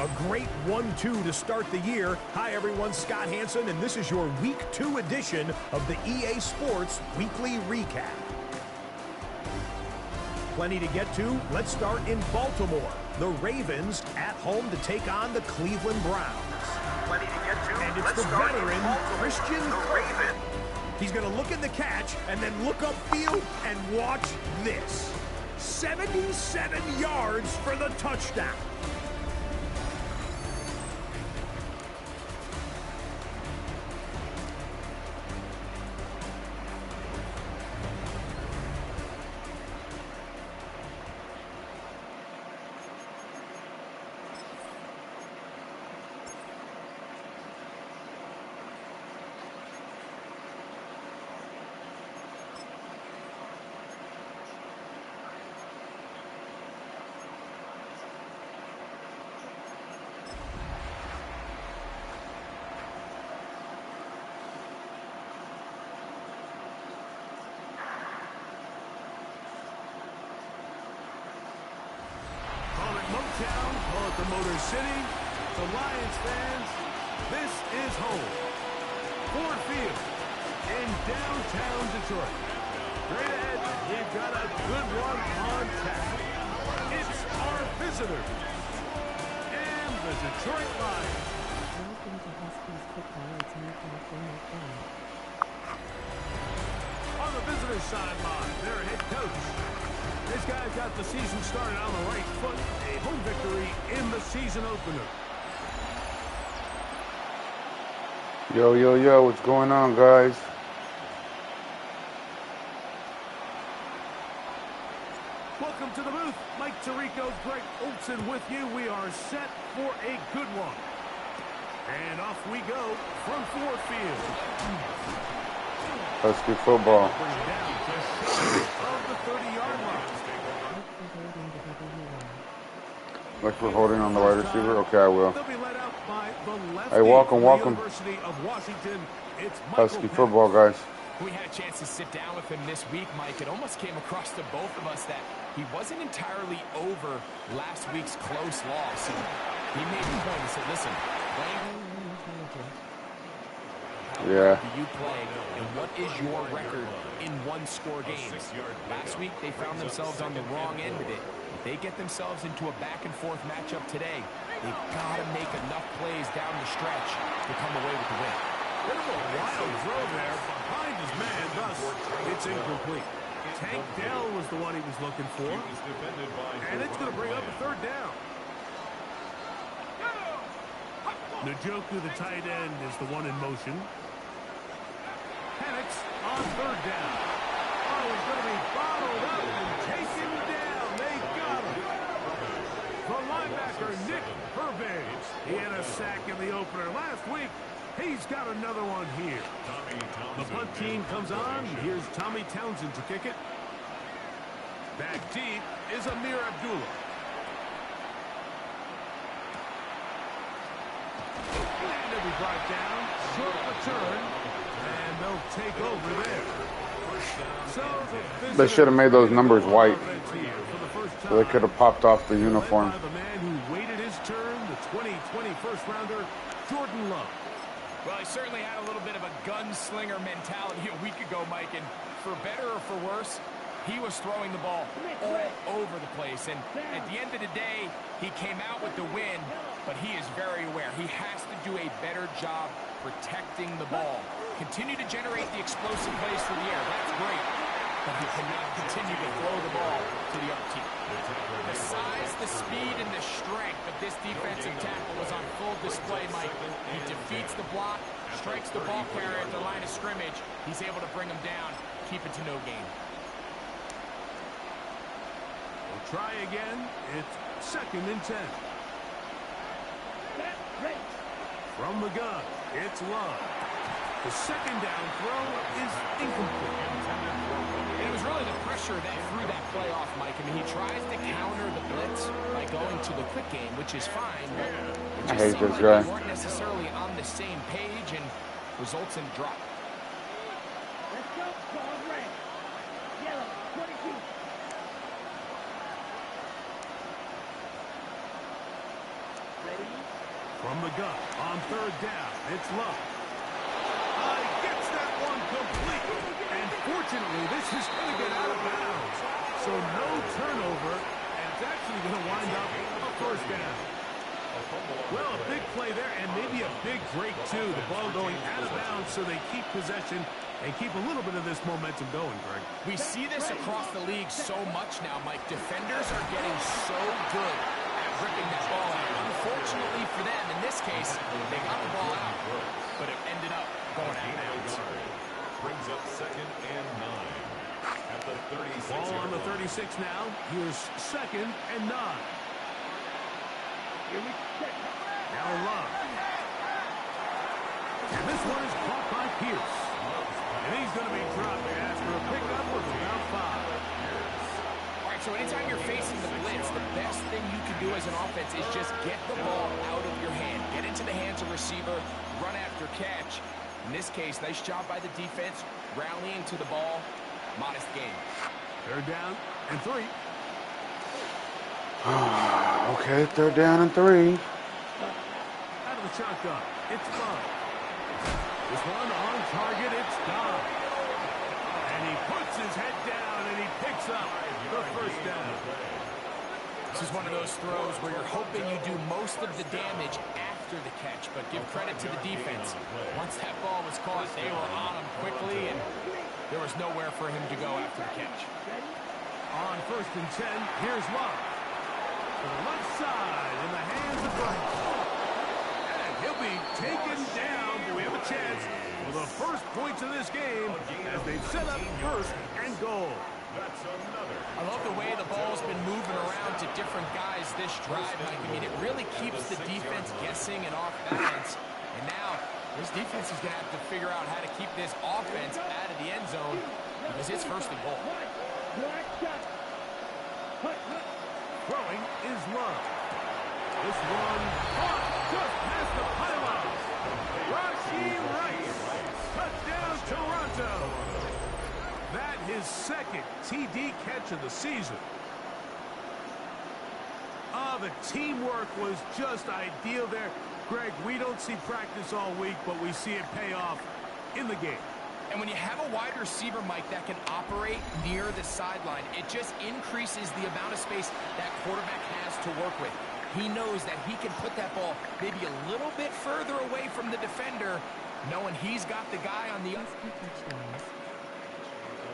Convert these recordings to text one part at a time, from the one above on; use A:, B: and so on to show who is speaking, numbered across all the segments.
A: A great 1-2 to start the year. Hi, everyone. Scott Hansen, and this is your Week 2 edition of the EA Sports Weekly Recap. Plenty to get to. Let's start in Baltimore. The Ravens at home to take on the Cleveland Browns.
B: Plenty to get to.
A: And it's
B: Let's
A: the
B: start
A: veteran, Christian.
B: the Raven.
A: He's going to look at the catch and then look upfield and watch this. 77 yards for the touchdown.
C: Motown, call it the Motor City. To Lions fans, this is home. Ford Field in downtown Detroit. Straight ahead, we've got a good one on tap. It's our visitors and the Detroit Lions.
D: Welcome to Huskies football. It's Nathan.
C: On the visitor's sideline, their head coach. This guy's got the season started on the right foot. A home victory in the season opener.
E: Yo, yo, yo, what's going on, guys?
C: Welcome to the booth. Mike Tirico, Greg Olson with you. We are set for a good one. And off we go from Ford Field.
E: Husky football.
C: Of the 30-yard line.
E: Like we're holding on the wide receiver? Okay, I will.
C: They'll be led out by the lefty
E: Hey, welcome,
C: from the
E: welcome.
C: University of Washington. It's Michael
E: Husky
C: Penix.
E: football, guys.
F: We had a chance to sit down with him this week, Mike. It almost came across to both of us that he wasn't entirely over last week's close loss. And he made the point. He said, listen,
E: Yeah.
F: do you play, and what is your record in one-score games? Last week, they found themselves on the wrong end of it. If they get themselves into a back-and-forth matchup today, they've got to make enough plays down the stretch to come away with the win.
C: Bit of a wild throw there behind his man, thus it's incomplete. Tank Dell was the one he was looking for, and it's going to bring up a third down. Njoku, the tight end, is the one in motion. Penix on third down. Oh, he's going to be bottled up and taken down. They got him. The linebacker, Nick Hervé. He had a sack in the opener last week. He's got another one here. The punt team comes on. Here's Tommy Townsend to kick it. Back deep is Amir Abdullah. And they'll be brought down. Short return. And they'll take over there. So
E: They should have made those numbers white. So they could have popped off the uniform.
C: The man who waited his turn, the 2020 first-rounder, Jordan Love.
F: Well, he certainly had a little bit of a gunslinger mentality a week ago, Mike, and for better or for worse, he was throwing the ball all over the place. And at the end of the day, he came out with the win, but he is very aware. He has to do a better job protecting the ball. Continue to generate the explosive plays through the air. That's great. But he cannot continue to throw the ball to the other team. The size, the speed, and the strength of this defensive tackle was on full display, Mike. He defeats the block, strikes the ball carrier at the line of scrimmage. He's able to bring him down, keep it to no gain.
C: We'll try again. It's 2nd and 10. From the gun, it's Love. The second down throw is incomplete.
F: And it was really the pressure that threw that play off, Mike. I mean, he tries to counter the blitz by going to the quick game, which is fine, but it
E: I
F: just
E: hate
F: seemed
E: this
F: like
E: guy.
F: they weren't necessarily on the same page and results in a drop.
G: Let's go, ball red. Yellow, 22.
C: From the gun on third down, it's Love. Gets that one complete. And fortunately, this is going to get out of bounds. So no turnover, and it's actually going to wind up a first down. Well, a big play there, and maybe a big break, too. The ball going out of bounds, so they keep possession and keep a little bit of this momentum going, Greg.
F: We see this across the league so much now, Mike. Defenders are getting so good at ripping that ball out. Unfortunately for them, in this case, they got the ball out, but it ended up going out of bounds.
B: Brings up 2nd and 9 at the 36.
C: Ball on the 36 now. Here's 2nd and 9. Now Love. And this one is caught by Pierce. And he's going to be dropped after a pickup of about 5.
F: All right, so anytime you're facing the blitz, the best thing you can do as an offense is just get the ball out of your hand. Get into the hands of receiver, run after catch. In this case, nice job by the defense, rallying to the ball. Modest game.
C: 3rd down and 3.
E: Okay, 3rd down and 3.
C: Out of the shotgun, it's Love. This one on target, it's Dodd. And he puts his head down and he picks up the first down.
F: This is one of those throws where you're hoping you do most of the damage after the catch, but give credit to the defense. Once that ball was caught, they were on him quickly, and there was nowhere for him to go after the catch.
C: On 1st and 10, here's Love. To the left side in the hands of Bright. And he'll be taken down, but we have a chance for the first points of this game as they set up 1st and goal.
F: I love the way the ball's been moving around to different guys this drive, Mike. I mean, it really keeps the defense guessing and off balance. And now, this defense is going to have to figure out how to keep this offense out of the end zone because it's 1st and goal.
C: Throwing is Love. This one caught just past the pylon. Rashee Rice. Touchdown, Toronto. That his 2nd TD catch of the season. The teamwork was just ideal there. Greg, we don't see practice all week, but we see it pay off in the game.
F: And when you have a wide receiver, Mike, that can operate near the sideline, it just increases the amount of space that quarterback has to work with. He knows that he can put that ball maybe a little bit further away from the defender, knowing he's got the guy on the
D: Huskie touchdowns.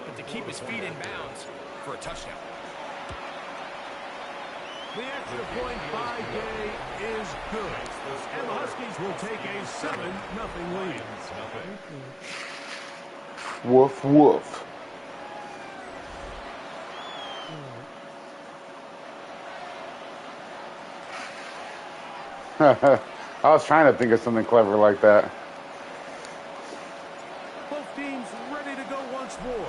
F: but to keep his feet in bounds for a touchdown.
C: The extra point by Gay is good. And the Huskies will take a 7-0 lead.
E: Woof, woof. I was trying to think of something clever like that.
C: Both teams ready to go once more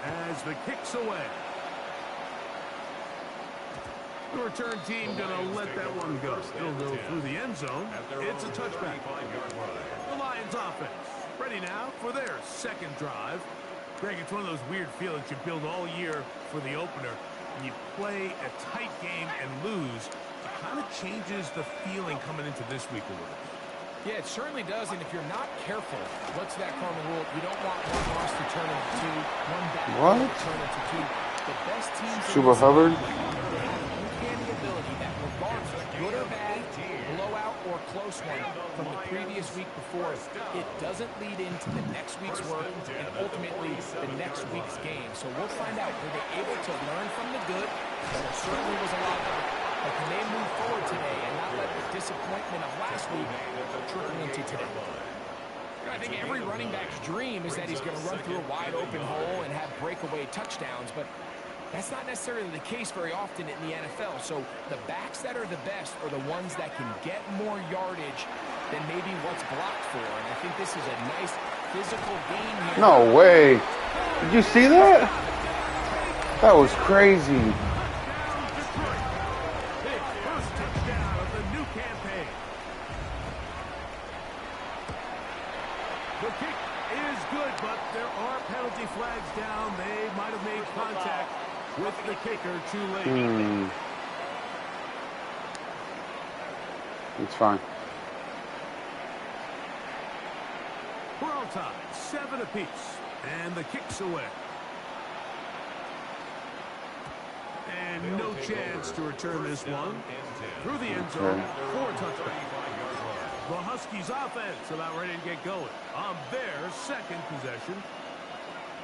C: as the kick's away. The return team going to let that one go. It'll go through the end zone. It's a touchback. The Lions offense ready now for their 2nd drive. Greg, it's one of those weird feelings you build all year for the opener. When you play a tight game and lose, it kind of changes the feeling coming into this week a little bit.
F: Yeah, it certainly does, and if you're not careful, what's that cardinal rule? You don't want one loss to turn into two, one bad to turn into two. The best teams
E: Super Hubbard.
F: uncanny ability that regardless, good or bad, blowout or close one from the previous week before, it doesn't lead into the next week's work and ultimately the next week's game. So we'll find out, were they able to learn from the good? There certainly was a lot of it. But can they move forward today and not let the disappointment of last week trickle into today? I think every running back's dream is that he's going to run through a wide open hole and have breakaway touchdowns, but that's not necessarily the case very often in the NFL. So the backs that are the best are the ones that can get more yardage than maybe what's blocked for. And I think this is a nice physical game here.
E: No way. Did you see that? That was crazy.
C: The kick is good, but there are penalty flags down. They might have made contact with the kicker too late.
E: It's fine.
C: We're all tied, 7 apiece. And the kick's away. And no chance to return this one. Through the end zone for a touchdown. The Huskies offense about ready to get going on their second possession.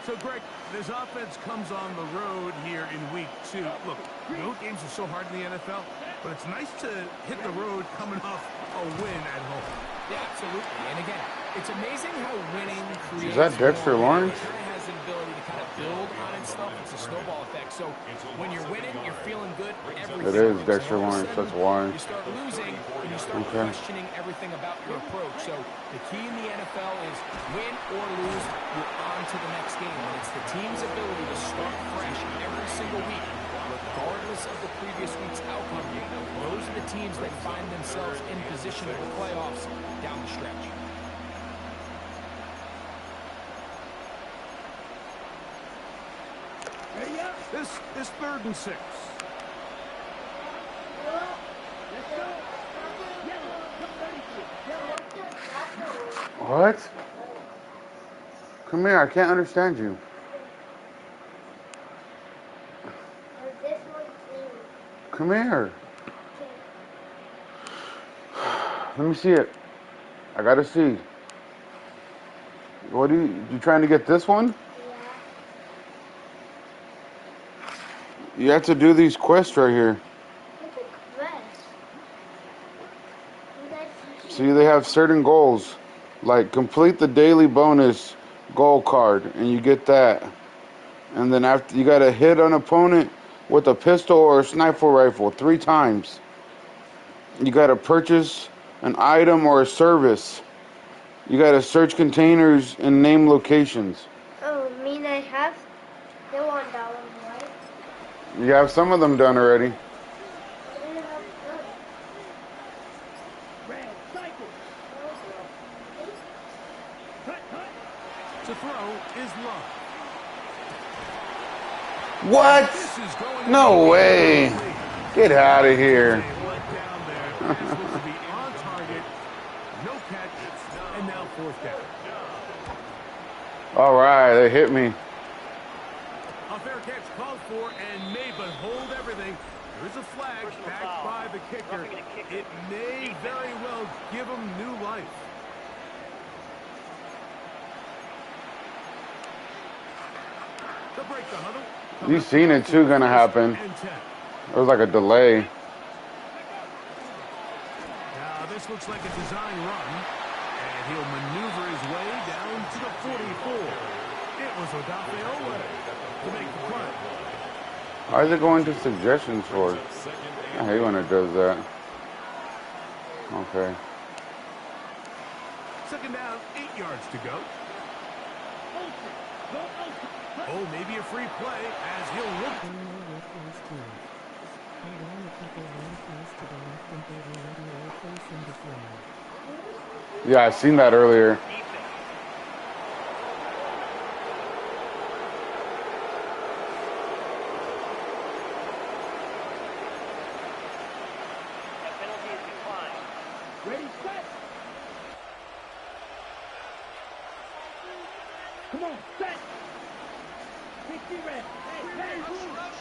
C: So, Greg, this offense comes on the road here in week 2. Look, road games are so hard in the NFL, but it's nice to hit the road coming off a win at home.
F: Yeah, absolutely. And again, it's amazing how winning creates...
E: Is that Dexter Lawrence?
F: It kind of has the ability to kind of build on itself. It's a snowball effect. So when you're winning, you're feeling good.
E: It is Dexter Lawrence. That's why.
F: You start losing, and you start questioning everything about your approach. So the key in the NFL is win or lose, you're on to the next game. And it's the team's ability to start fresh every single week, regardless of the previous week's outcome. Those are the teams that find themselves in position for the playoffs down the stretch.
C: This is 3rd and 6.
E: What? Come here, I can't understand you. Come here. Let me see it. I gotta see. What are you trying to get this one? You have to do these quests right here. See, they have certain goals. Like, complete the daily bonus goal card, and you get that. And then after, you gotta hit an opponent with a pistol or a sniper rifle 3 times. You gotta purchase an item or a service. You gotta search containers and name locations.
H: Oh, mean I have the $1, right?
E: You have some of them done already.
C: To throw is Love.
E: What? No way. Get out of here. All right, they hit me.
C: A fair catch called for and made, but hold everything. There is a flag backed by the kicker. It may very well give him new life. To break the huddle.
E: You seen it too gonna happen. It was like a delay.
C: Now this looks like a design run, and he'll maneuver his way down to the 44. It was Odafe to make the play.
E: Why is it going to suggestions for? I hate when it does that. Okay.
C: 2nd down, 8 yards to go. Oh, maybe a free play as he'll look.
E: Yeah, I seen that earlier.
G: Ready, set. Come on, set. 60 red. Hey, rush.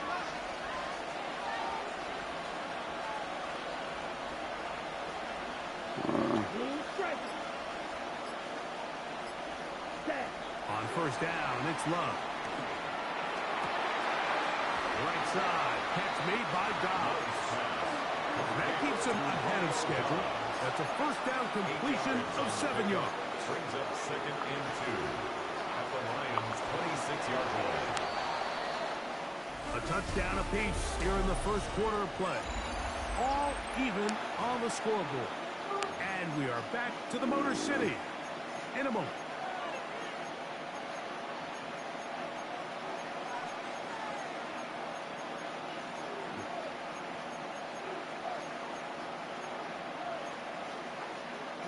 C: On 1st down, it's Love. Right side, catch made by Dobbs. That keeps him ahead of schedule. That's a 1st down completion of 7 yards.
B: Brings up 2nd and 2 at the Lions' 26-yard line.
C: A touchdown apiece here in the 1st quarter of play. All even on the scoreboard. And we are back to the Motor City in a moment.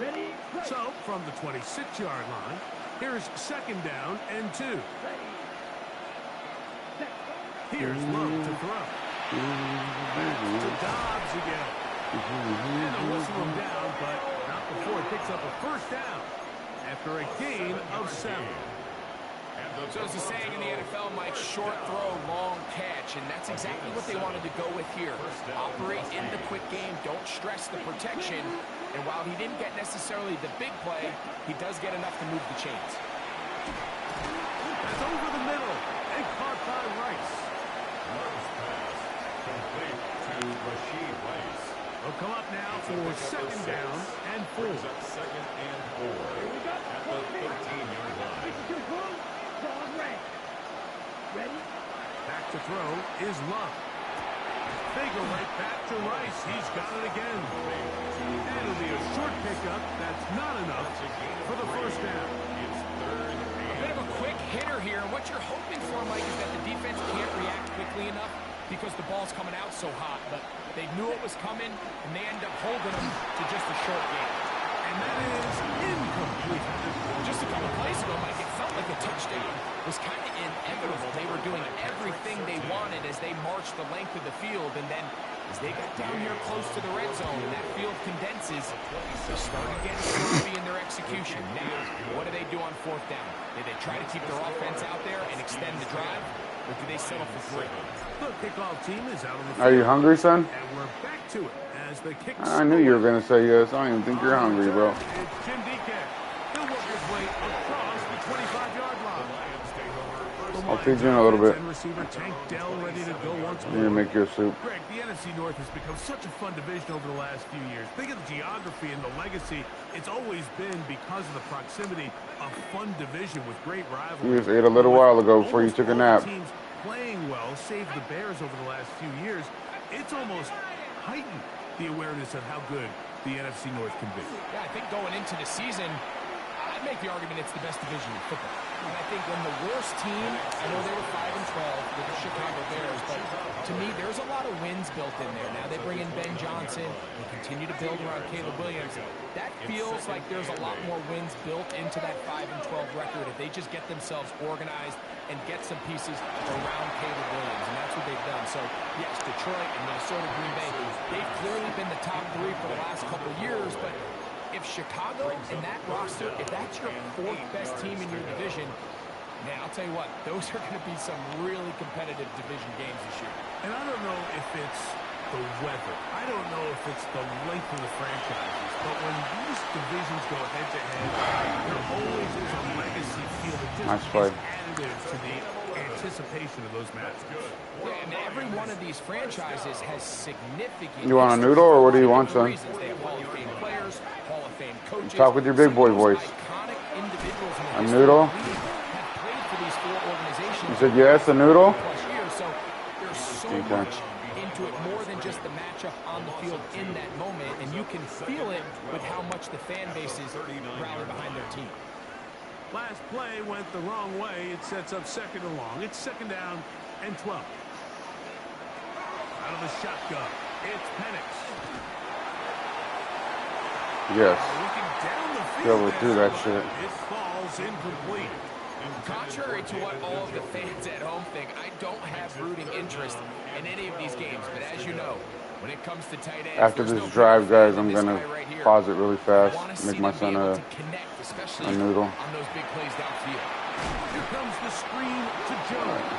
G: Ready,
C: So, from the 26-yard line, here's 2nd down and 2. Here's Love to throw. Back to Dobbs again. And they'll whistle him down, but not before he picks up a first down after a gain of 7.
F: So as the saying in the NFL, Mike, short throw, long catch, and that's exactly what they wanted to go with here. Operate in the quick game, don't stress the protection, and while he didn't get necessarily the big play, he does get enough to move the chains.
C: That's over the middle, and caught by Rice.
B: Complete to Rashid Rice.
C: They'll come up now for second down and 4.
B: Brings up second and 4 at the 13-yard line.
G: Ready?
C: Back to throw is Love. They go right back to Rice. He's got it again. And it'll be a short pickup. That's not enough for the first down.
B: It's third
F: A bit of a quick hitter here, and what you're hoping for, Mike, is that the defense can't react quickly enough because the ball's coming out so hot, but they knew it was coming, and they end up holding them to just a short game.
C: And that is incomplete.
F: Just a couple plays ago, Mike, it felt like a touchdown was kind of inevitable. They were doing everything they wanted as they marched the length of the field, and then as they got down here close to the red zone and that field condenses, they started getting sloppy in their execution. Now, what do they do on fourth down? Do they try to keep their offense out there and extend the drive, or do they settle for 3?
C: The kickoff team is out on the field.
E: Are you hungry, son?
C: And we're back to it as the kick.
E: I knew you were going to say yes. I don't even think you're hungry, bro.
C: It's Jim Deacon. He'll work his way across the 25-yard line.
E: I'll feed you in a little bit.
C: And receiver Tank Dell ready to go once
E: You
C: more.
E: need to make your soup.
C: Greg, the NFC North has become such a fun division over the last few years. Think of the geography and the legacy. It's always been, because of the proximity, a fun division with great rivalry.
E: You just ate a little while ago before you took a nap.
C: Teams playing well, save the Bears over the last few years. It's almost heightened the awareness of how good the NFC North can be.
F: Yeah, I think going into the season, I'd make the argument it's the best division in football. And I think when the worst team, I know they were 5-12 with the Chicago Bears, but to me, there's a lot of wins built in there. Now they bring in Ben Johnson, they continue to build around Caleb Williams. That feels like there's a lot more wins built into that 5-12 record if they just get themselves organized and get some pieces around Caleb Williams, and that's what they've done. So, yes, Detroit and Minnesota, Green Bay, they've clearly been the top 3 for the last couple of years, but if Chicago and that roster, if that's your 4th best team in your division, man, I'll tell you what, those are going to be some really competitive division games this year.
C: And I don't know if it's the weather. I don't know if it's the length of the franchises. But when these divisions go head-to-head, there always is a legacy feel that just
E: Nice play.
C: is additive to the anticipation of those matches.
F: Yeah, and every one of these franchises has significant...
E: You want a noodle or what do you want, son?
F: reasons. They have Hall of Fame players, Hall of Fame coaches.
E: Talk with your big boy voice.
F: Iconic individuals in the
E: A
F: history
E: noodle?
F: of the league have played for these 4 organizations.
E: You said yes, a noodle?
F: Plus years, so there's so
E: Okay.
F: much into it, more than just the matchup on the field in that moment, and you can feel it with how much the fan bases rally behind their team.
C: Last play went the wrong way. It sets up second and long. It's second down and 12. Out of the shotgun, it's Penix.
E: Yes.
C: Looking down the
E: Be
C: field.
E: able to do that shit.
C: It falls incomplete.
F: Contrary to what all of the fans at home think, I don't have rooting interest in any of these games, but as you know, when it comes to tight ends,
E: After
F: there's
E: this
F: no
E: drive,
F: better
E: guys,
F: fan
E: I'm
F: than
E: going
F: this
E: to
F: guy right here.
E: pause it really
F: I
E: fast.
F: wanna see
E: Make my
F: them
E: son
F: be able
E: a
F: to connect, especially
E: a noodle.
F: on those big plays downfield.
C: Here comes the screen to Jones.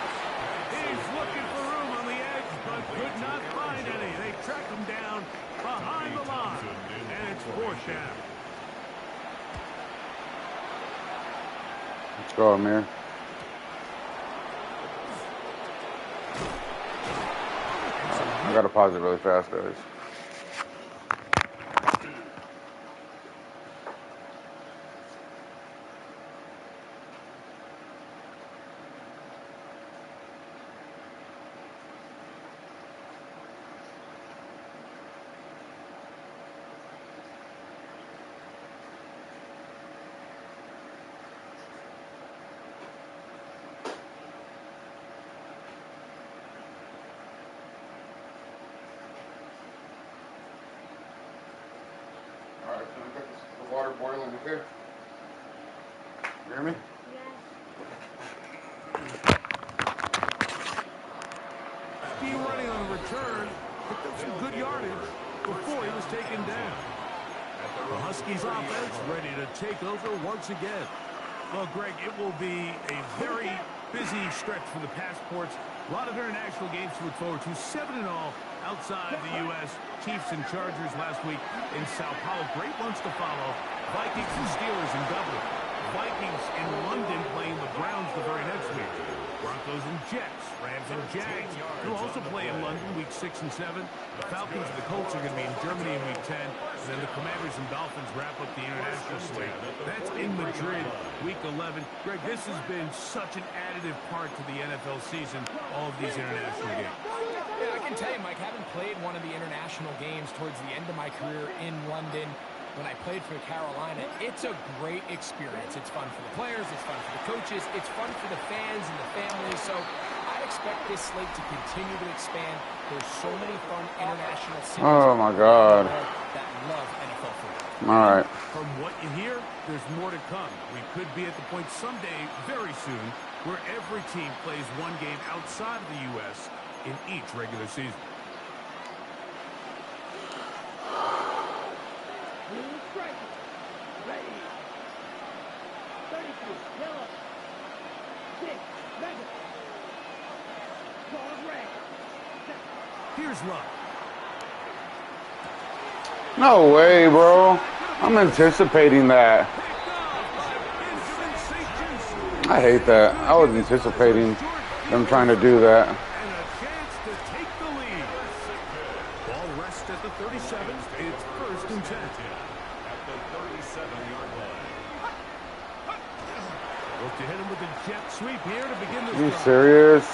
C: He's looking for room on the edge, but could not find any. They track him down behind the line, and it's 4th down.
E: Let's go, Amir. I gotta pause it really fast, guys. Alright, so we got the water boiling, okay? You hear me?
C: Ski running on a return. Picked up some good yardage. before he was taken down. The Huskies offense ready to take over once again. Well, Greg, it will be a very busy stretch for the passports. A lot of international games to look forward to. 7-0 outside the U.S. Chiefs and Chargers last week in Sao Paulo. Great ones to follow. Vikings and Steelers in Dublin. Vikings in London playing the Browns the very next week. Broncos and Jets, Rams and Jags. They'll also play in London week 6 and 7. The Falcons and the Colts are going to be in Germany in week 10. And then the Commanders and Dolphins wrap up the international slate. That's in Madrid week 11. Greg, this has been such an additive part to the NFL season, all of these international games.
F: Yeah, I can tell you, Mike, having played one of the international games towards the end of my career in London, when I played for Carolina, it's a great experience. It's fun for the players, it's fun for the coaches, it's fun for the fans and the families. So I expect this slate to continue to expand. There's so many fun international cities.
E: Oh my God.
F: That love NFL football.
E: All right.
C: From what you hear, there's more to come. We could be at the point someday, very soon, where every team plays one game outside of the U.S. in each regular season.
G: Ready. 32. Yellow. 6. Mega. Call red.
C: Here's Love.
E: No way, bro. I'm anticipating that. I hate that. I was anticipating them trying to do that.
C: And a chance to take the lead. Ball rests at the 37. It's 1st and 10.
B: At the 37-yard line.
C: Look to hit him with a jet sweep here to begin this
E: Are you
C: drive.
E: serious?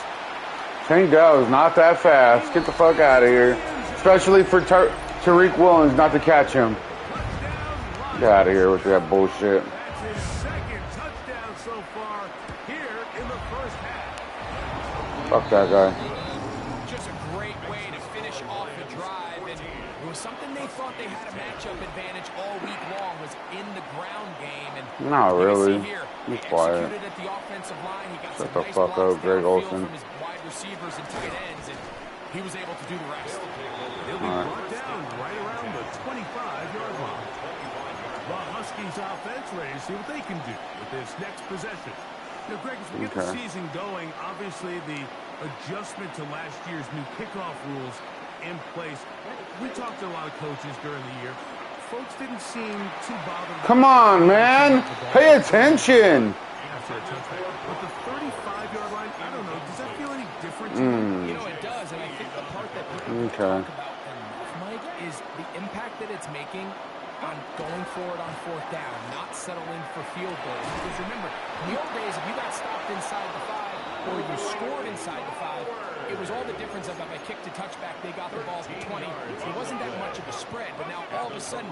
E: Tank Dell's not that fast. Get the fuck out of here. Especially for Tariq Williams not to catch him. Get out of here with that bullshit.
C: That's his second touchdown so far here in the first half.
E: Fuck that guy.
F: Just a great way to finish off the drive, and it was something they thought they had a matchup advantage all week long, was in the ground game. And
E: Not
F: you can
E: really.
F: see here,
E: Be
F: he
E: quiet.
F: executed at the offensive line. He got
E: Shut
F: some
E: the
F: nice
E: fuck
F: blocks
E: up, Greg
F: downfield
E: Olsen.
F: from his wide receivers and tight ends, and he was able to do the rest.
C: They'll be brought down right around the 25-yard line. The Huskies offense ready to see what they can do with this next possession. Now, Greg, as we get the season going, obviously the adjustment to last year's new kickoff rules in place. We talked to a lot of coaches during the year. Folks didn't seem too bothered.
E: Come on, man. Pay attention.
C: After a touchdown. But the 35-yard line, I don't know, does that feel any different to
F: You
C: you?
F: know, it does, and I think the part that people talk about enough, Mike, is the impact that it's making on going forward on 4th down, not settling for field goals. Because remember, in the old days, if you got stopped inside the 5 or you scored inside the 5, it was all the difference of if I kicked a touchback, they got the ball to 20. It wasn't that much of a spread, but now all of a sudden,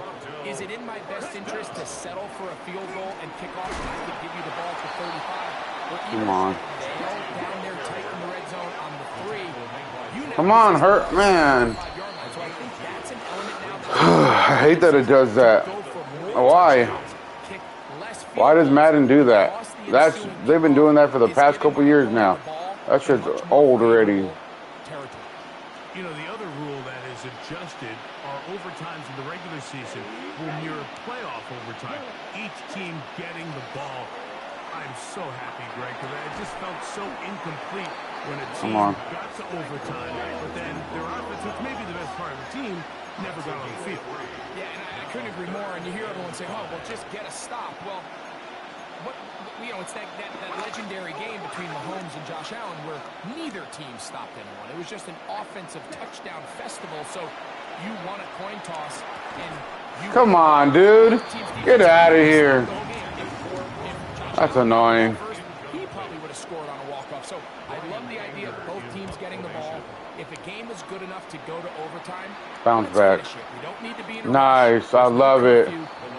F: is it in my best interest to settle for a field goal and kick off and I could give you the ball to 35? Or even
E: Come on.
F: nail down there tight in the red zone on the 3.
E: Come on, hurt, man.
F: So I think that's an element now that
E: I hate that it does that. Why? Why does Madden do that? They've been doing that for the past couple years now. That shit's old already.
C: You know, the other rule that is adjusted are overtimes in the regular season will mirror playoff overtime. Each team getting the ball. I'm so happy, Greg, because it just felt so incomplete when a team got to overtime, but then their offense, which may be the best part of the team, never got on the field.
F: Yeah, and I couldn't agree more. And you hear everyone say, oh, well, just get a stop. Well, it's that legendary game between Mahomes and Josh Allen where neither team stopped anyone. It was just an offensive touchdown festival. So you won a coin toss, and you
E: come on, dude. Get out of here. That's annoying.
F: He probably would have scored on a walk-off. So I love the idea of both teams getting the ball. If a game is good enough to go to overtime,
E: bounce back.
F: We don't need to be in a
E: nice. I love it.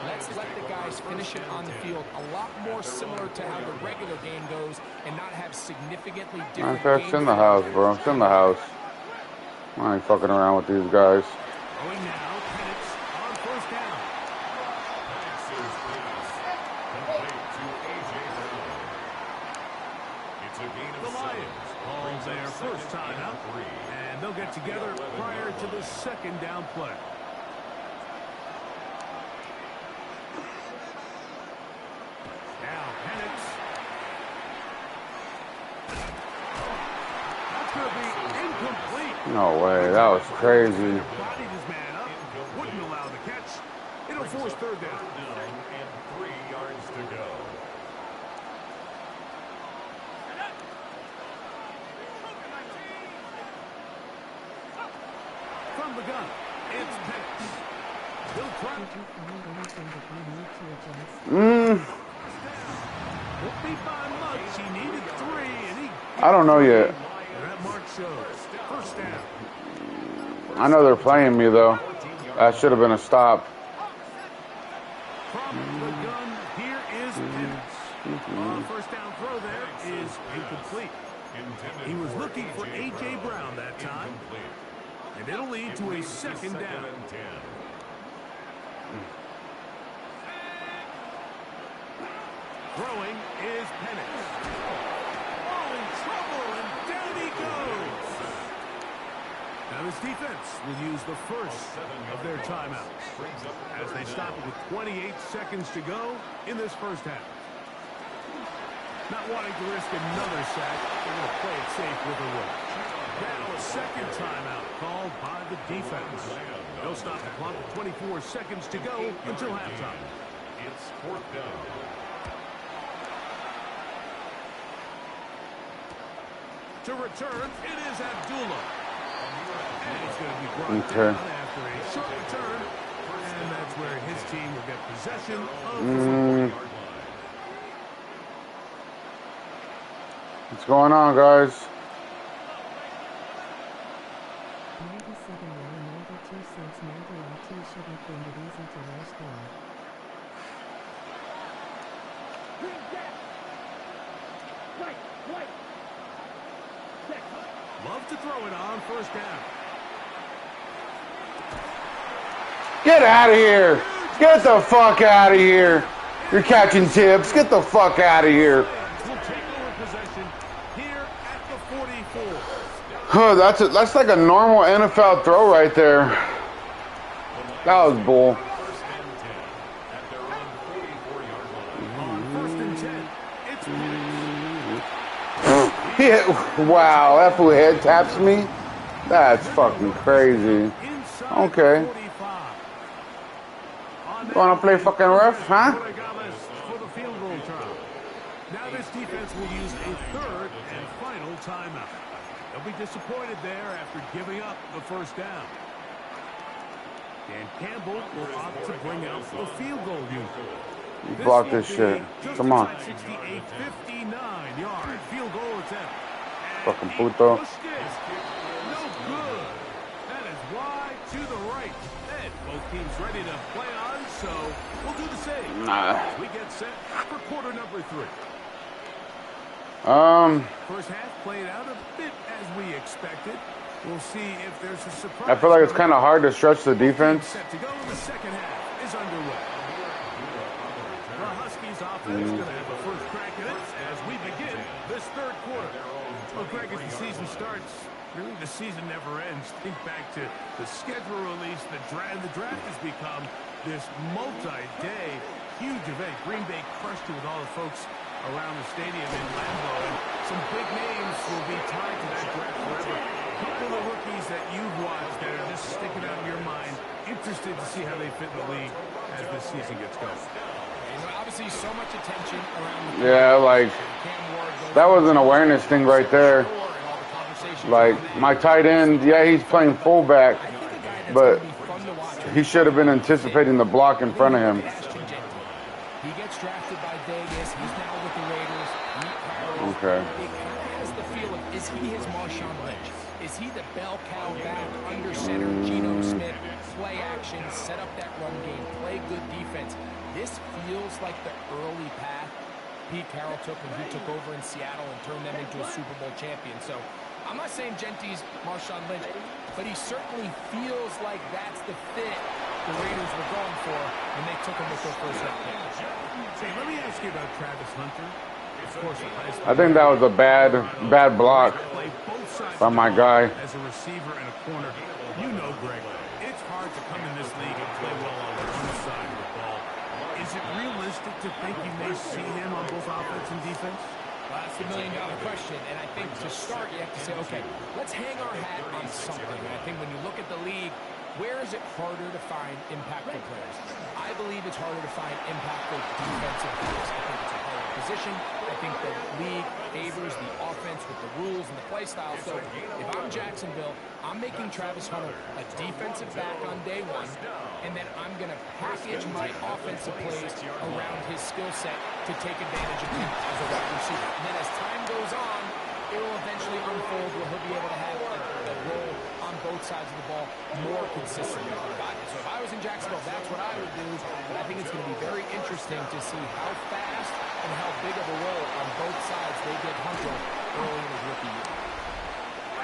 F: Let's let the guys finish it on the field. A lot more similar to how the regular game goes and not have significantly different games.
E: It's in the house, bro. It's in the house. I ain't fucking around with these guys.
C: Going now, Penix on 1st down.
B: Penix's pass complete to A.J. Brown. It's a gain of
C: The
B: 7.
C: Lions call their first time out, and they'll get together prior to the 2nd down play.
E: No way. That was crazy.
C: Bodied his man up. Wouldn't allow the catch. It'll force third down.
B: And 3 yards to go.
C: From the gun, it's Penix. He'll try.
D: Did you find anything that you need to adjust?
C: Won't be by much. He needed 3, and he.
E: I don't know yet.
C: And that mark shows. First down.
E: I know they're playing me, though. That should have been a stop.
C: From the gun, here is Penix. First down throw there is incomplete. He was looking for A.J. Brown that time. And it'll lead to a second down. Throwing is Penix. Oh, in trouble, and down he goes. Now this defense will use the first of their timeouts as they stop it with 28 seconds to go in this first half. Not wanting to risk another sack, they're going to play it safe with a win. Now a second timeout called by the defense. They'll stop the clock with 24 seconds to go until halftime.
B: It's 4th down.
C: To return, it is Abdullah. And he's going to be brought
E: Okay.
C: down after a short return. And that's where his team will get possession of the football.
E: What's going on, guys?
D: 97 92 cents 92 should have been the reason to rush down.
C: Love to throw it on first down.
E: Get out of here. Get the fuck out of here. You're catching tips. Get the fuck out of here.
C: Will take over possession here at the 44.
E: Huh, that's like a normal NFL throw right there. That was bull.
B: First and 10 at their own 44-yard line.
C: On first and 10, it's Penix.
E: Wow, that fool head taps me? That's fucking crazy.
C: Inside
E: Okay.
C: 45. On
E: Wanna play fucking ref, huh?
C: for the field goal try. Now this defense will use a third and final timeout. They'll be disappointed there after giving up the first down. Dan Campbell will opt to bring out the field goal unit.
E: Block this shit. Come on.
C: 68, 59-yard field goal attempt.
E: Fucking puto.
C: Pushed it. No good. That is wide to the right. And both teams ready to play on, so we'll do the same.
E: Nah.
C: We get set for quarter number 3. First half played out a bit as we expected. We'll see if there's a surprise.
E: I feel like it's kind of hard to stretch the defense.
C: Set to go. The second half is underway. The Huskies offense is going to have a first crack at it as we begin this third quarter. Well, Greg, as the season starts, really the season never ends. Think back to the schedule release. The draft has become this multi-day huge event. Green Bay crushed it with all the folks around the stadium in Lambeau, and some big names will be tied to that draft forever. A couple of rookies that you've watched that are just sticking out in your mind. Interested to see how they fit in the league as this season gets going.
F: You know, obviously, so much attention around the
E: Yeah, like, that was an awareness thing right there. Like, my tight end, yeah, he's playing fullback, but he should have been anticipating the block in front of him.
F: He gets drafted by Vegas. He's now with the Raiders.
E: Okay.
F: It kind of has the feel of, is he his Marshawn Lynch? Is he the bell cow back under center, Geno Smith, play action, set up that run game, play good defense? This feels like the early path Pete Carroll took when he took over in Seattle and turned them into a Super Bowl champion. So I'm not saying Genty's Marshawn Lynch, but he certainly feels like that's the fit the Raiders were going for when they took him with their first round pick.
C: Hey, let me ask you about Travis Hunter. Of course,
E: I think that was a bad block by my guy.
C: As a receiver and a corner, you know, Greg, it's hard to come in this league and play well on one side of the ball. Is it realistic to think you may see him on both offense and defense?
F: Well, that's the million-dollar question, and I think to start, you have to say, okay, let's hang our hat on something. And I think when you look at the league, where is it harder to find impactful players? I believe it's harder to find impactful defensive players. I think it's a harder position. I think the league favors the offense with the rules and the play style. So if I'm Jacksonville, I'm making Travis Hunter a defensive back on day one, and then I'm going to package my offensive plays around his skill set to take advantage of him as a wide receiver. And then as time goes on, it will eventually unfold where he'll be able to have a role on both sides of the ball more consistently. So if I was in Jacksonville, that's what I would do. But I think it's going to be very interesting to see how fast and how big of a role on both sides they give Hunter early in his rookie year.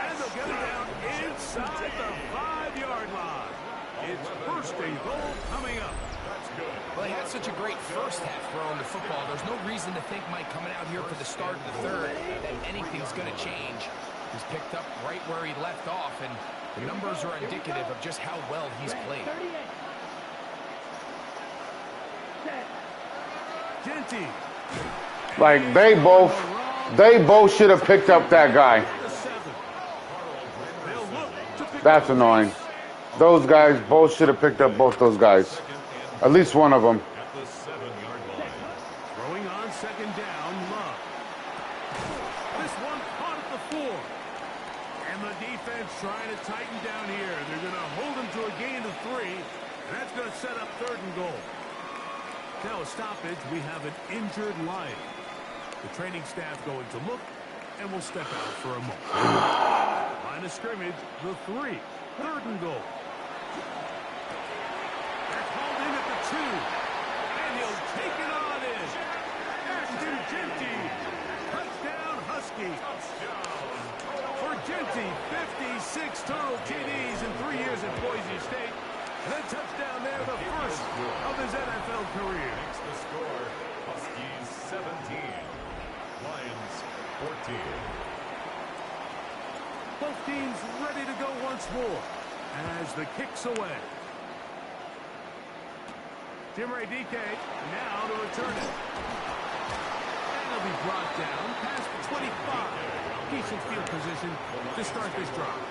C: And they'll get him down inside the 5-yard line. It's first and goal coming up.
F: Well, he had such a great first half throwing the football. There's no reason to think, Mike, coming out here for the start of the third, that anything's going to change. He's picked up right where he left off, and the numbers are indicative of just how well he's played.
C: Genty.
E: Like, they both should have picked up that guy. That's annoying. Those guys both should have picked up both those guys. At least one of them.
C: Throwing on second down, Love. This one caught at the 4. And the defense trying to tighten down here. They're going to hold him to a gain of 3. And that's going to set up third and goal. Now a stoppage. We have an injured Lion. The training staff going to look and will step out for a moment. Line of scrimmage, the 3. Third and goal. They're called in at the 2. And he'll take it on in. Ashton Genty. Touchdown, Husky. For Genty, 56 total TDs in 3 years at Boise State. And a touchdown there, the first of his NFL career.
B: Makes the score. Huskies 17. Lions 14.
C: Both teams ready to go once more as the kick's away. Jim Ray DK now to return it. And he'll be brought down past the 25. Decent field position to start this drive.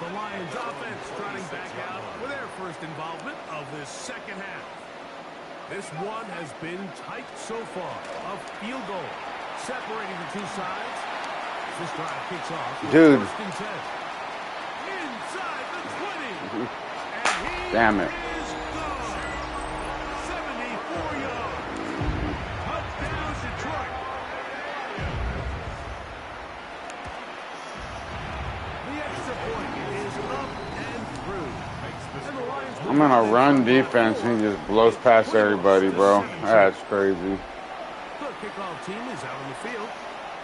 C: The Lions offense trotting back out with their first involvement of this second half. This one has been tight so far. A field goal separating the two sides. This drive kicks off.
E: Dude.
C: First and 10. Inside the 20. And he
E: Damn it.
C: is gone. 74 yards. Touchdown, Detroit. The extra point is up and through. And the Lions
E: I'm in a run defense and he just blows past everybody, bro. That's crazy.
C: The kickoff team is out on the field.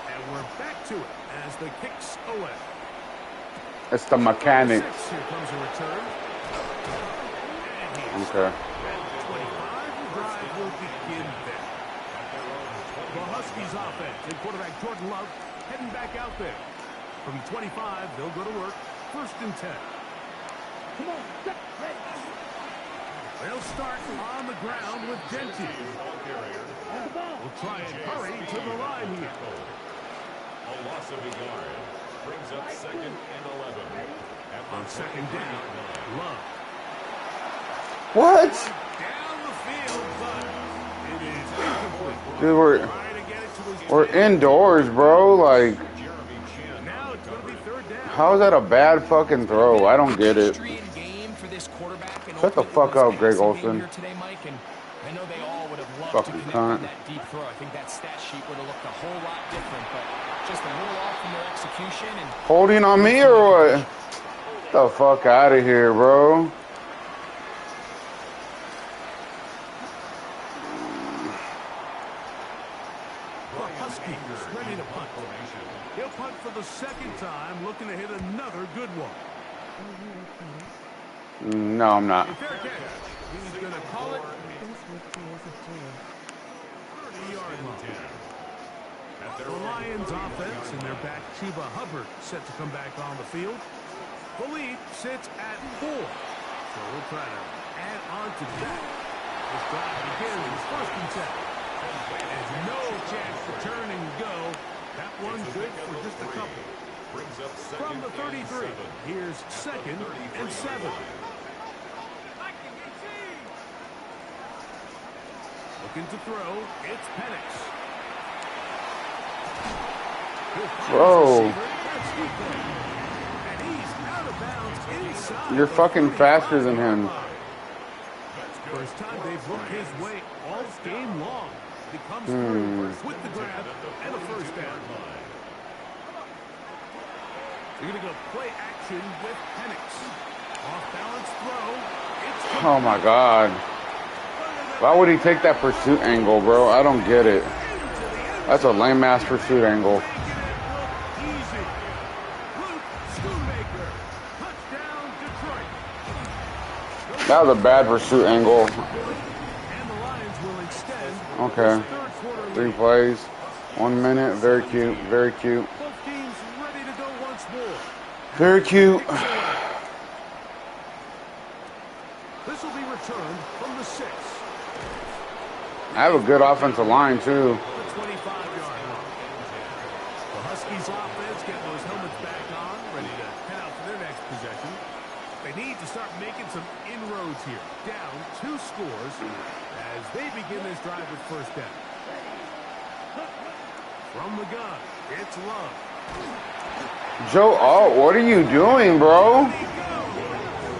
C: And we're back to it as the kick's away.
E: It's the mechanics.
C: Here comes a return.
E: Okay.
C: 25, the drive will begin there. The Huskies offense and quarterback Jordan Love heading back out there. From 25, they'll go to work. First and 10. Come on. They'll start on the ground with Genty. We'll try and hurry to the line here.
B: A loss of a yard brings up second and 11.
C: On second down, Love.
E: What?
C: Down the field, but it is incomplete.
E: Dude,
C: Trying to get it to his
E: we're indoors, bro. Like,
C: Now it's going to be third down.
E: how is that a bad fucking throw? I don't get it. Shut the fuck up, Greg Olsen.
F: Today, Mike, and I know they all would have loved
E: Fucking
F: to connect
E: cunt.
F: on that deep throw. I think that stat sheet would have looked a whole lot different, but just a little off from their execution. And
E: Holding on me or what? Get the fuck out of here, bro.
C: The Huskies ready to punt. He'll punt for the second time, looking to hit another good one.
E: No, I'm not.
C: A fair catch. He's going to call it 30-yard line. The Lions offense and their back Chuba Hubbard set to come back on the field. The lead sits at 4. So we'll try to add on to that. This drive begins first and 10. There's no chance to turn and go. That one's good for just a couple. From the 33, here's 2nd and 7. Looking to throw, it's Penix.
E: Bro.
C: And he's out of bounds inside.
E: You're fucking faster than him.
C: First time they've looked his way all game long. He comes through with the grab and a first down. They're going to go play action with Penix. Off balance throw. It's
E: Oh my God. Why would he take that pursuit angle, bro? I don't get it. That's a lame ass pursuit angle.
C: easy. Luke Schoonmaker. Touchdown, Detroit.
E: That was a bad pursuit angle.
C: And the Lions will extend.
E: Okay.
C: this third quarter
E: 3
C: lead.
E: plays. 1 minute. Very cute. Very cute.
C: Both teams ready to go once more.
E: Very cute.
C: This will be returned from the 6.
E: I have a good offensive line, too.
C: The 25-yard line. The Huskies offense getting those helmets back on, ready to head out for their next possession. They need to start making some inroads here. Down 2 scores as they begin this drive with first down. From the gun, it's Love.
E: Joe, oh, what are you doing, bro?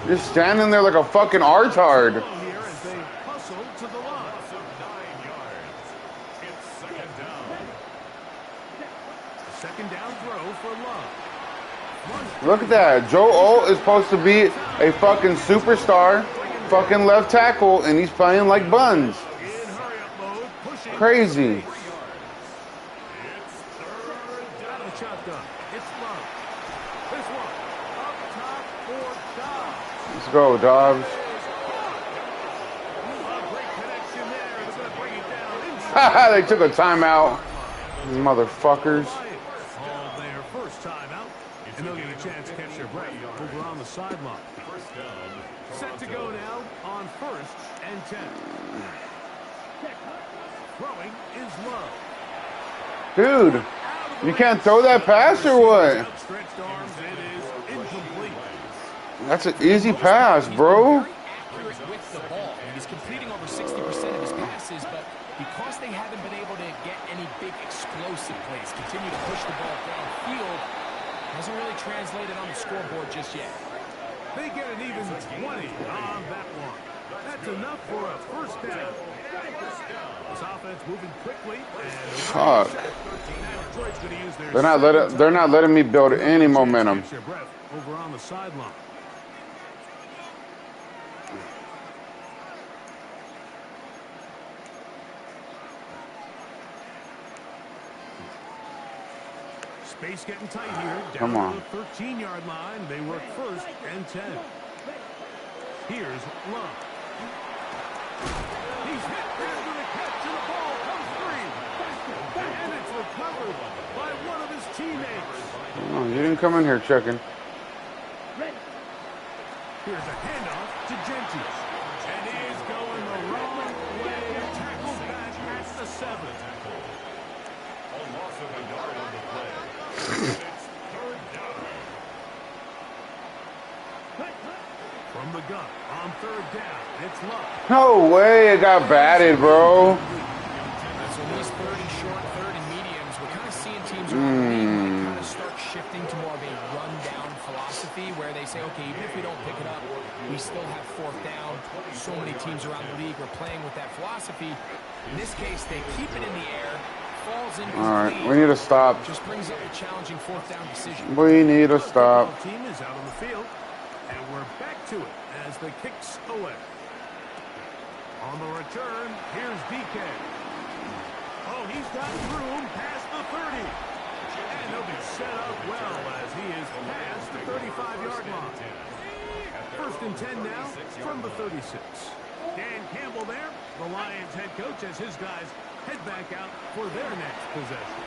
E: You're standing there like a fucking artard.
C: Here as they hustle to the line.
B: 9 yards. It's 2nd down.
C: Second down throw for Love.
E: Look at that. Joe O is supposed to be a fucking superstar, fucking left tackle, and he's playing like buns.
C: In hurry-up mode, pushing.
E: Crazy.
C: It's 3rd down. The shotgun. It's Love. This one up top for Dobbs.
E: Let's go, Dobbs.
C: A great connection there. It's going to bring it down inside.
E: They took a timeout. These motherfuckers.
C: All their first timeout, and they'll get a chance to catch their breath over on the sideline.
B: First down.
C: Set to go now on 1st and 10. Throwing is Love.
E: Dude, you can't throw that pass or what?
C: Outstretched arms, it is incomplete.
E: That's an easy pass, bro.
F: Very accurate with the ball. He's completing over 60% of his passes, but because they haven't been able to get any big explosive plays, continue to push the ball downfield, hasn't really translated on the scoreboard just yet.
C: They get an even 20 on that one. That's enough for a first down. This offense moving quickly.
E: Fuck.
C: Detroit's going to use their
E: They're not letting me build any momentum.
C: catch their breath over on the sideline. Space getting tight here. Down
E: Come on.
C: to the 13-yard line. They work 1st and 10. Here's Love. He's hit there with a catch, and the ball comes free. And it's recovered by one of his teammates.
E: Oh, you didn't come in here checking.
C: Here's a handoff to Genty. And he is going the wrong way. Tackled back at the 7.
B: A loss of a yard on the play. It's 3rd down.
C: From the gun on 3rd down, it's Love.
E: No way it got batted, bro.
F: So in these 3rd and short, 3rd and mediums, we're kind of seeing teams around the league kind of start shifting to more of a run-down philosophy where they say, okay, even if we don't pick it up, we still have 4th down. So many teams around the league are playing with that philosophy. In this case, they keep it in the air, falls incomplete.
E: All right, we need to stop.
F: Just brings up a challenging 4th down decision.
E: We need to stop.
C: The team is out on the field, and we're back to it as the kicks away. On the return, here's DK. Oh, he's got room past the 30. And he'll be set up well as he is past the 35-yard line. 1st and 10 now from the 36. Dan Campbell there, the Lions head coach, as his guys head back out for their next possession.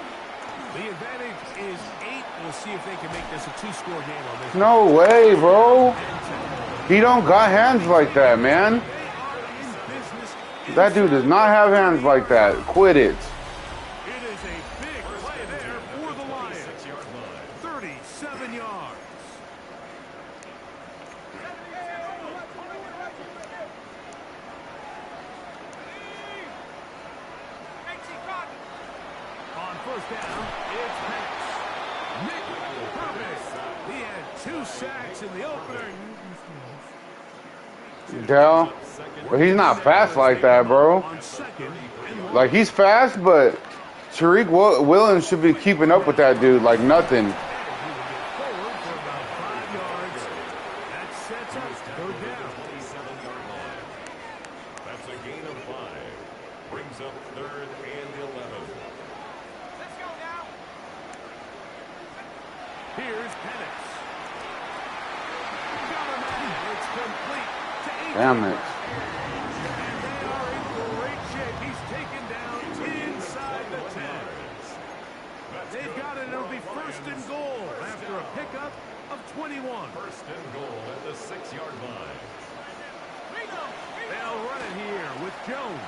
C: The advantage is 8. We'll see if they can make this a 2-score game on this.
E: No way, bro. He don't got hands like that, man.
C: They are in business
E: That dude does not have hands like that. Quit it.
C: It is a big play there for the Lions. 37 yards. On first down, it's Penix. Nick Herbig. He had 2 sacks in the opener.
E: Dell, but he's not fast like that, bro.
C: On second and 1.
E: Like, he's fast, but Tariq Williams should be keeping up with that dude like nothing.
C: He will get forward for about 5 yards. That sets up third down.
B: 27-yard line. That's a gain of 5. Brings up 3rd and 11.
F: Let's go now.
C: Here's Penix. Got him out. It's complete to Adrian.
E: Damn it.
C: And they are in great shape. He's taken down inside the 10. They've got it. It'll be first and goal after a pickup of 21.
B: First and goal at the 6-yard line.
C: They'll run it here with Jones.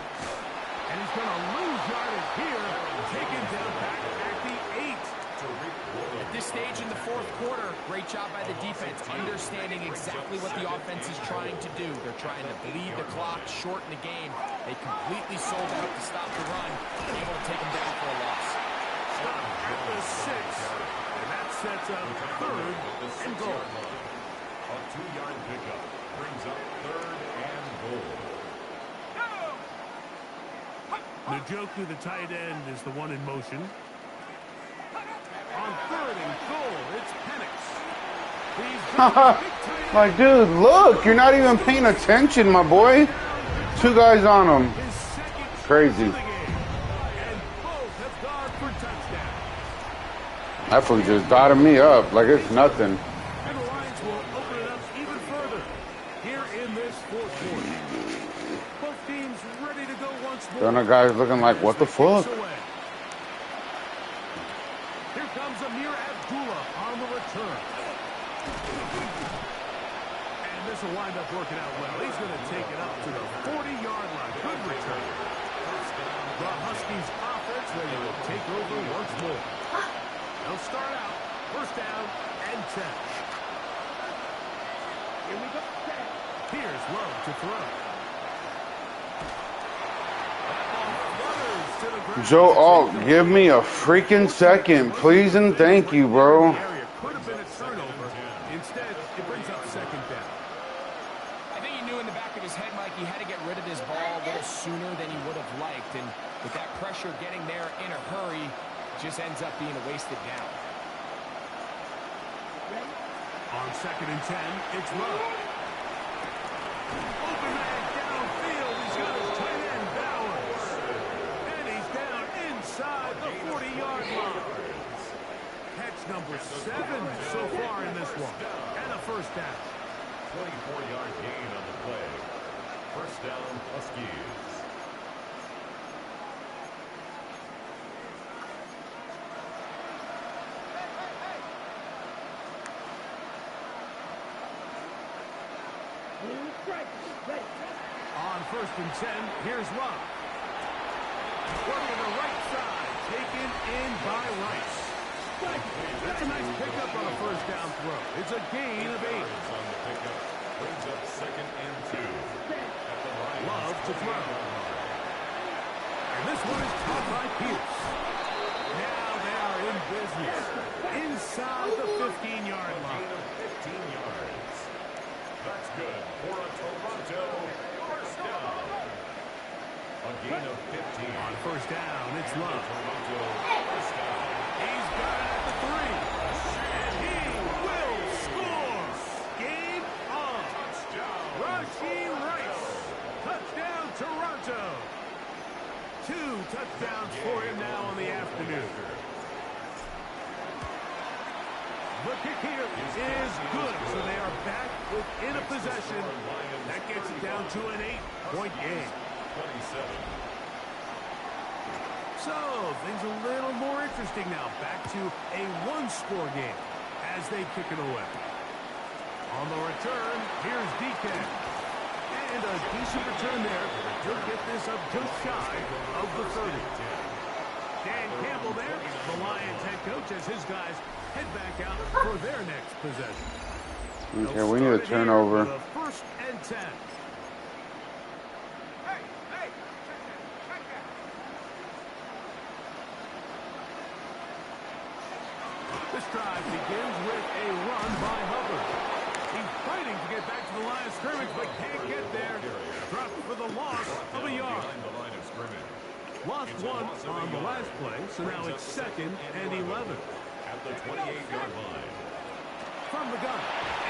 C: And he's going to lose yardage here. Taken down back at the 8.
F: At this stage in the fourth quarter, great job by the defense, understanding exactly what the offense is trying to do. They're trying to bleed the clock, shorten the game. They completely sold out to stop the run, able to take them down for a loss.
C: Stop at the 6. And that sets up third and goal.
B: A 2-yard pickup brings up 3rd and goal.
C: Njoku, the tight end, is the one in motion. On 3rd and goal, it's Penix. He's got a big tight end.
E: Like, dude, look, you're not even paying attention, my boy. 2 guys on him.
C: His second
E: Crazy.
C: of the game. And both have gone for touchdowns.
E: That fool just dotted me up like it's nothing.
C: And the Lions will open it up even further here in this fourth quarter. Both teams ready to go once more.
E: Then the guy's looking like, what the fuck?
C: Here comes Amir Abdullah on the return. And this will wind up working out well. He's going to take it up to the 40-yard line. Good return. The Huskies offense ready to take over once more. They'll start out first down and 10. Here we go. Here's Love to throw.
E: Joe Alt, give me a freaking second, please and thank you, bro.
C: Could have been a turnover. Instead, it brings up second down.
F: I think he knew in the back of his head, Mike, he had to get rid of this ball a little sooner than he would have liked. And with that pressure getting there in a hurry, it just ends up being a wasted down.
C: On second and 10, it's Love. Open man downfield. He's got his tight end Bowers. And he's down inside the 40-yard line. Catch number 7 so far in this one. And a first down.
B: 24-yard gain on the play. First down, Huskies.
C: On first and 10, here's Love. Working the right side, taken in by Rice. That's a nice pickup on a first down throw. It's a gain of 8.
B: On the pickup, brings up 2nd and 2. At the line.
C: Love to throw. And this one is caught by Pierce. Now they are in business. Inside the 15-yard line.
B: 15 yards. That's good for a Toronto first down. A gain of 15.
C: On first down, it's Love.
B: Toronto first down.
C: He's got it at the 3. And he will score. Game on. Rashee Rice. Touchdown, Toronto. 2 touchdowns for him now on the afternoon. The kick here is good, so they are back within a possession. That gets it down to an 8-point game.
B: 27.
C: So, things a little more interesting now. Back to a 1-score game as they kick it away. On the return, here's DK. And a decent return there He'll get this up just shy of the 30. Dan Campbell there, the Lions head coach, as his guys head back out for their next possession.
E: Okay, we need a turnover.
C: First and 10. This drive begins with a run by Hubbard. He's fighting to get back to the line of scrimmage, but can't get there. Dropped for the loss of a yard. Lost one on the last play, so now it's 2nd and 11.
B: At the 28-yard line.
C: From the gun,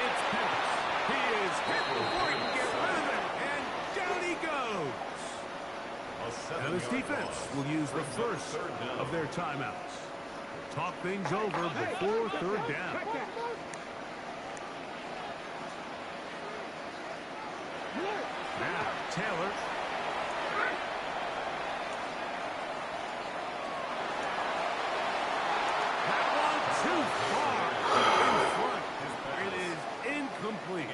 C: it's Pettis. He is hit before he can get rid of it, and down he goes. Now this defense will use the first of their timeouts. Talk things over before 3rd down. Now, Taylor. That one too far in front. It is incomplete.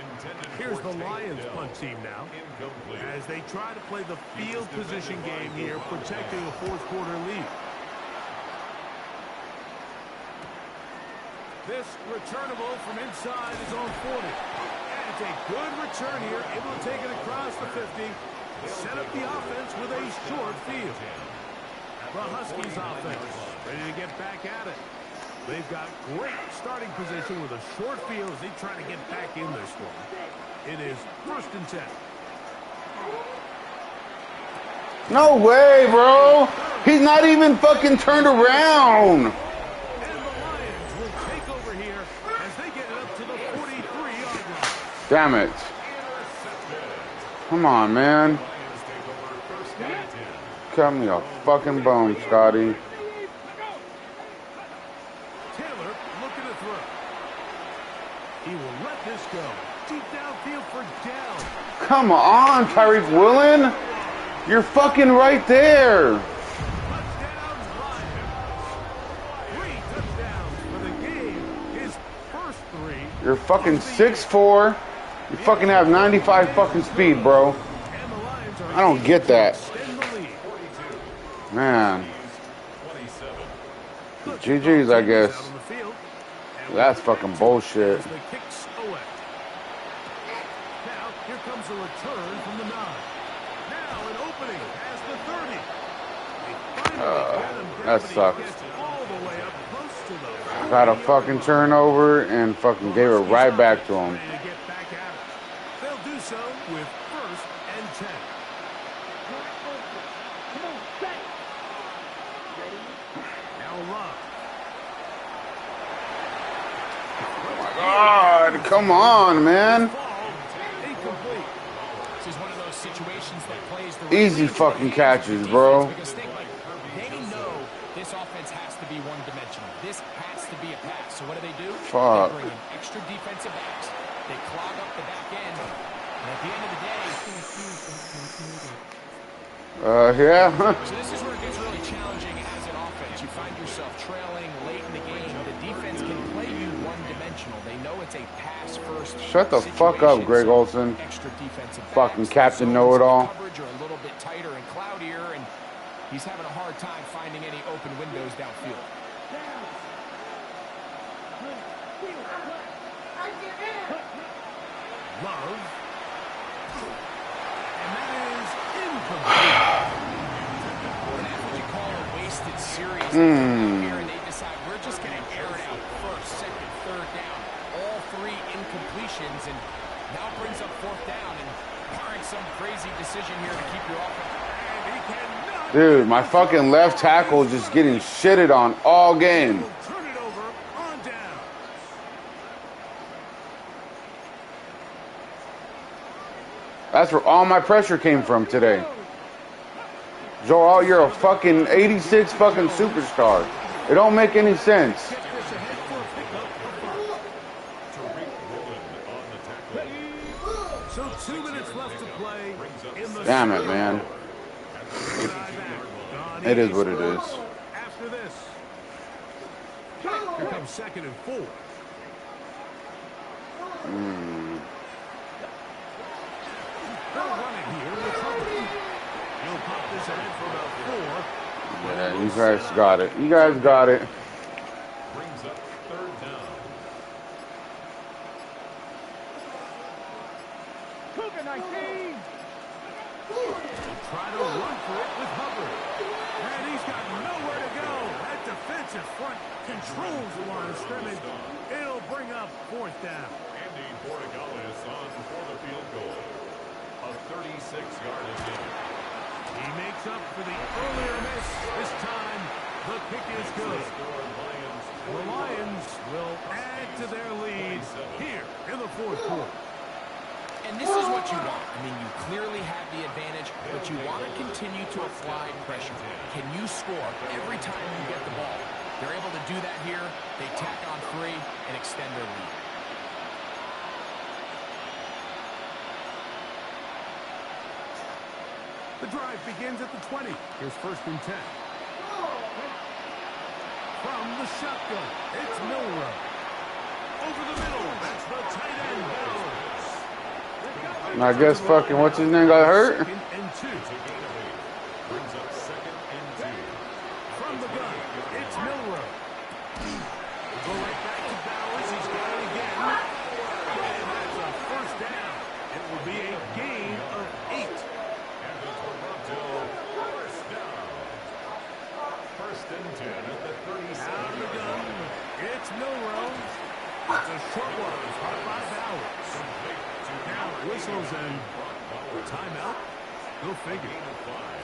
C: Here's the Lions punt team now as they try to play the field position game here, protecting a 4th quarter lead. This returnable from inside is on 40. And it's a good return here, able to take it across the 50. Set up the offense with a short field. The Huskies offense ready to get back at it. They've got great starting position with a short field as they try to get back in this one. It is 1st and 10.
E: No way, bro. He's not even fucking turned around. Damn it. Come on, man. Cut me a fucking bone, Scotty.
C: Taylor looking to throw. He will let this go. Deep downfield for down.
E: Come on, Tyreek Woolen. You're fucking right there.
C: Touchdowns, Lions. 3 touchdowns for the game. His first 3.
E: You're fucking 6'4". You fucking have 95 fucking speed, bro. I don't get that. Man. GG's, I guess. That's fucking bullshit.
C: Now, here comes a return from the 9. Now an opening past the 30.
E: That sucks. Got a fucking turnover and fucking gave it right back to him.
C: They'll do so with 1st and 10. Now Love.
E: God, come on, man.
C: Incomplete.
F: This is one of those situations that plays the
E: Easy fucking catches, bro.
F: Because think, like, they know this offense has to be one-dimensional. This has to be a pass. So what do?
E: Fuck.
F: They bring in extra defensive backs. They clog up the back end. And at the end of the day,
E: yeah.
F: so this is where it gets really challenging as an offense. You find yourself trailing late in the game. The defense can play you one-dimensional. They know it's a pass-first.
E: Shut the fuck up, Greg Olson.
F: Extra defensive
E: Fucking
F: backs.
E: Captain Know-It-All.
F: Coverage are a little bit tighter and cloudier, and he's having a hard time finding any open windows downfield.
C: Love. And that is incomplete.
F: And that's what you call a wasted series. Here, and they decide we're just going to air it out 1st, 2nd, 3rd down. All 3 incompletions, and now brings up 4th down, and barring some crazy decision here to keep your offense.
C: And he cannot.
E: Dude, my fucking left tackle is just getting shitted on all game.
C: Turn it over on down.
E: That's where all my pressure came from today. Joel, you're a fucking 86 fucking superstar. It don't make any sense.
C: So 2 minutes left to play in the
E: Damn it, man. It is what it is.
C: After this, here comes 2nd and 4. They'll run it here with Hubbard. cement for about 4.
E: Yeah, you guys got it. You guys got it.
B: Brings up third down.
C: Cougar 19. Try to run for it with Hubbard. And he's got nowhere to go. That defensive front controls the line of scrimmage. It'll bring up 4th down.
B: Andy Portugales on for the field goal. A 36-yard attempt.
C: He makes up for the earlier miss. This time, the kick is good. The Lions will add to their lead here in the 4th quarter.
F: And this is what you want. I mean, you clearly have the advantage, but you want to continue to apply pressure. Can you score every time you get the ball? They're able to do that here. They tack on 3 and extend their lead.
C: The drive begins at the 20. Here's 1st and 10. From the shotgun, it's Milrow. Over the middle, that's the tight end, Bell.
E: And I guess fucking what's his name got hurt?
C: 2nd and 2.
B: Brings up 2nd and 2.
C: From the gun, it's Milrow. Go right back to Bowers. He's got it again. And that's a 1st down. It will be a gain of 8.
B: And the Toronto 1st down. 1st and 10 at the 37.
C: Out of the gun, it's Milrow. It's a short one. Caught by Bowers. Now whistles and timeout. Go figure.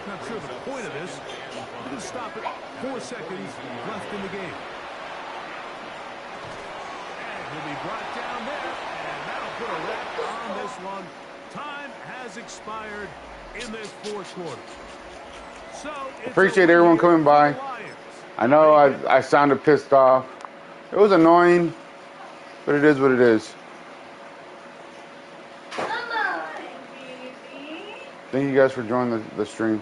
C: Not sure the point of this. You can stop it. 4 seconds left in the game. And he'll be brought down there. And that'll put a wrap on this one. Time has expired in this 4th quarter. So
E: Appreciate everyone coming by. I know I sounded pissed off. It was annoying, but it is what it is. Thank you guys for joining the stream.